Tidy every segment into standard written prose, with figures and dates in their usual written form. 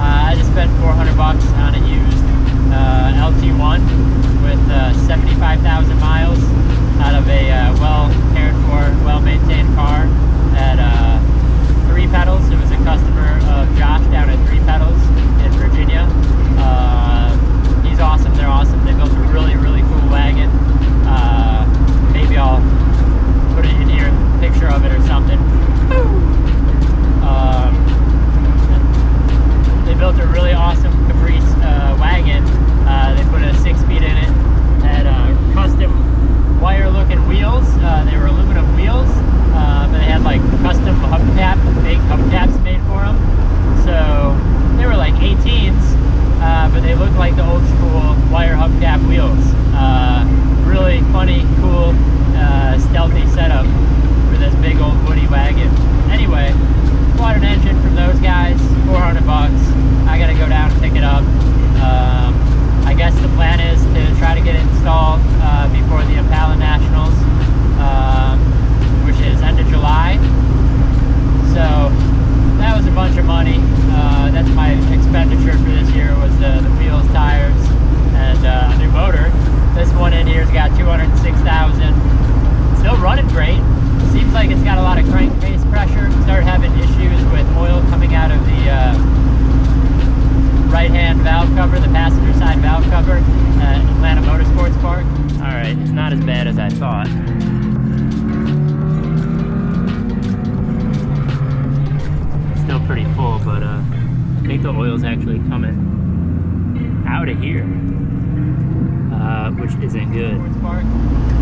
I just spent $400 on a used LT1 with 75,000 miles out of a well cared for, well maintained car at 3 Pedals. It was a customer of Josh down at 3 Pedals in Virginia. He's awesome, they're awesome. They built a really, really cool wagon. Maybe I'll put it in here, picture of it or something. They built a really awesome Caprice wagon. They put a 6-speed in it, had custom wire looking wheels. They were aluminum wheels, but they had like custom fake hubcaps made for them. So they were like 18s, but they looked like the old school wire hubcap wheels. Really funny, cool, stealthy setup for this big old woody wagon. Anyway, bought an engine from those guys, $400. I gotta go down and pick it up. I guess the plan is to try to get it installed before the Impala Nationals, which is end of July. So that was a bunch of money. That's my expenditure for this year, was the wheels, tires, and a new motor. This one in here's got 206,000. Still running great. Seems like it's got a lot of crankcase pressure. Started having issues with oil coming out of the right-hand valve cover, the passenger side valve cover at Atlanta Motorsports Park. Alright, it's not as bad as I thought. It's still pretty full, but I think the oil's actually coming out of here, which isn't good.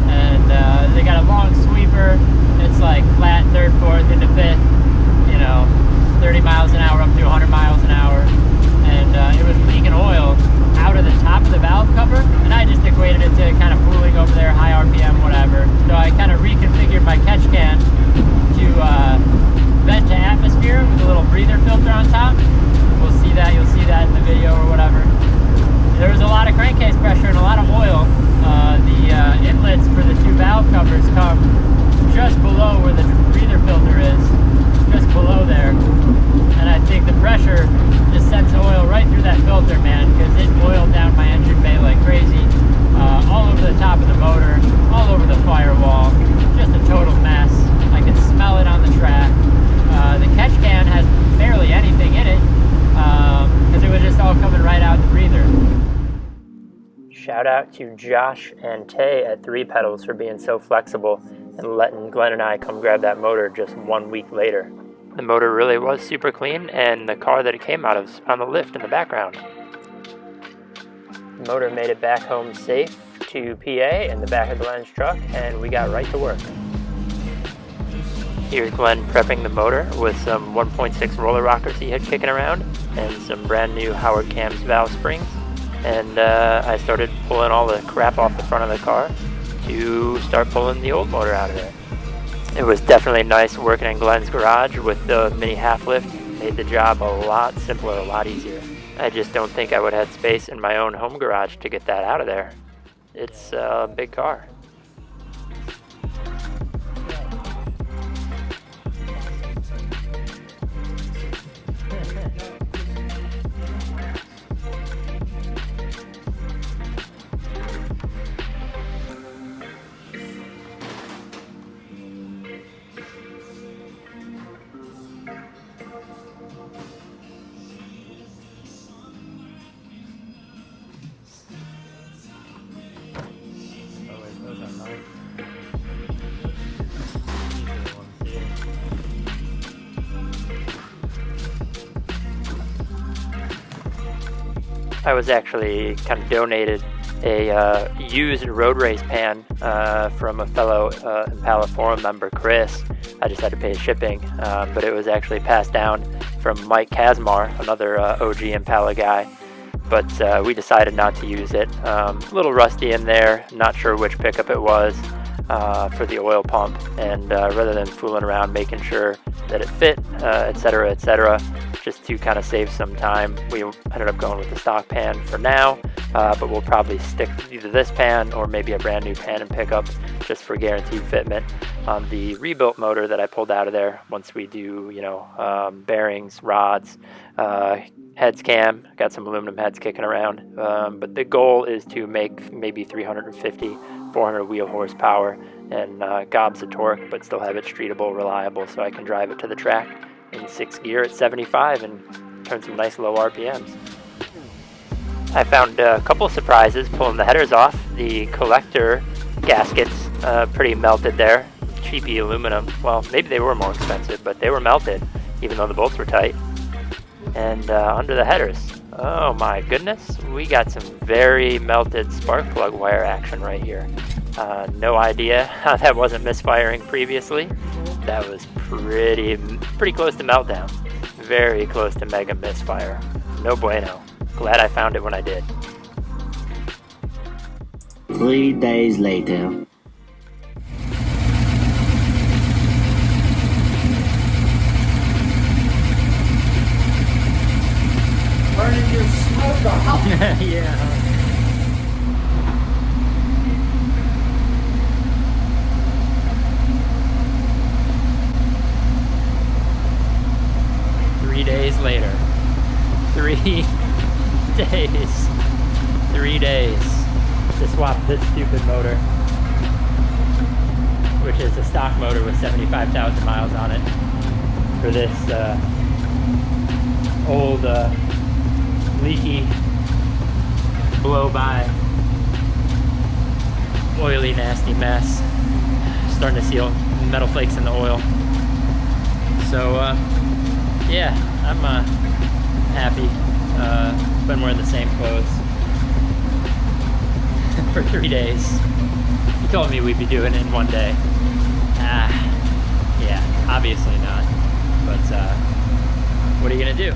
And they got a long sweeper. It's like flat, 3rd, 4th into 5th, you know, 30 miles an hour up to 100 miles an hour. And it was leaking oil out of the top of the valve cover, and I just equated it to kind of pooling over there, high RPM, whatever. So I kind of reconfigured my catch can to vent to atmosphere with a little breather filter on top. We'll see that, you'll see that in the video or whatever. There was a lot of crankcase pressure and a lot of oil. The inlets for the 2 valve covers come just below where the breather filter is, just below there. And I think the pressure just sends the oil right through that filter, man, because it oiled down my engine bay like crazy. All over the top of the motor, all over the firewall. Just a total mess. I can smell it on the track. The catch can has barely anything in it, because it was just all coming right out the breather. Shout out to Josh and Tay at 3 Pedals for being so flexible and letting Glenn and I come grab that motor just 1 week later. The motor really was super clean, and the car that it came out of is on the lift in the background. The motor made it back home safe to PA in the back of Glenn's truck, and we got right to work. Here's Glenn prepping the motor with some 1.6 roller rockers he had kicking around and some brand new Howard Cams valve springs. And I started pulling all the crap off the front of the car to start pulling the old motor out of there. It was definitely nice working in Glenn's garage with the mini half lift. Made the job a lot simpler, a lot easier. I just don't think I would have had space in my own home garage to get that out of there. It's a big car. I was actually kind of donated a used road race pan from a fellow Impala forum member, Chris. I just had to pay shipping, but it was actually passed down from Mike Kazmar, another OG Impala guy. But we decided not to use it. A little rusty in there, not sure which pickup it was. for the oil pump, and rather than fooling around making sure that it fit, etc., etc., just to kind of save some time, we ended up going with the stock pan for now, but we'll probably stick with either this pan or maybe a brand new pan and pickup just for guaranteed fitment on the rebuilt motor that I pulled out of there. Once we do, you know, bearings, rods, heads cam, got some aluminum heads kicking around, but the goal is to make maybe 350, 400 wheel horsepower and gobs of torque, but still have it streetable, reliable, so I can drive it to the track in 6th gear at 75 and turn some nice low RPMs. I found a couple surprises pulling the headers off. The collector gaskets pretty melted there. Cheapy aluminum. Well, maybe they were more expensive, but they were melted, even though the bolts were tight. And under the headers, oh my goodness, we got some very melted spark plug wire action right here. No idea how that wasn't misfiring previously. That was pretty close to meltdown. Very close to mega misfire. No bueno. Glad I found it when I did. 3 days later. Burning your smoke off. Yeah. Days later. 3 days. 3 days to swap this stupid motor, which is a stock motor with 75,000 miles on it, for this old leaky, blow-by, oily, nasty mess. Starting to seal metal flakes in the oil. So yeah, I'm happy. Been wearing the same clothes for 3 days. He told me we'd be doing it in 1 day. Yeah, obviously not. But what are you gonna do?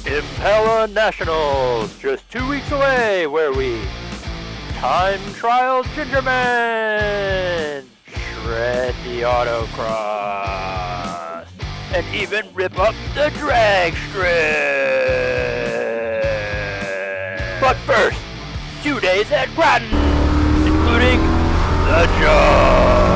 Impella Nationals, just 2 weeks away, where we time trial Gingerman, shred the autocross, and even rip up the drag strip. But first, 2 days at Groton, including the jump.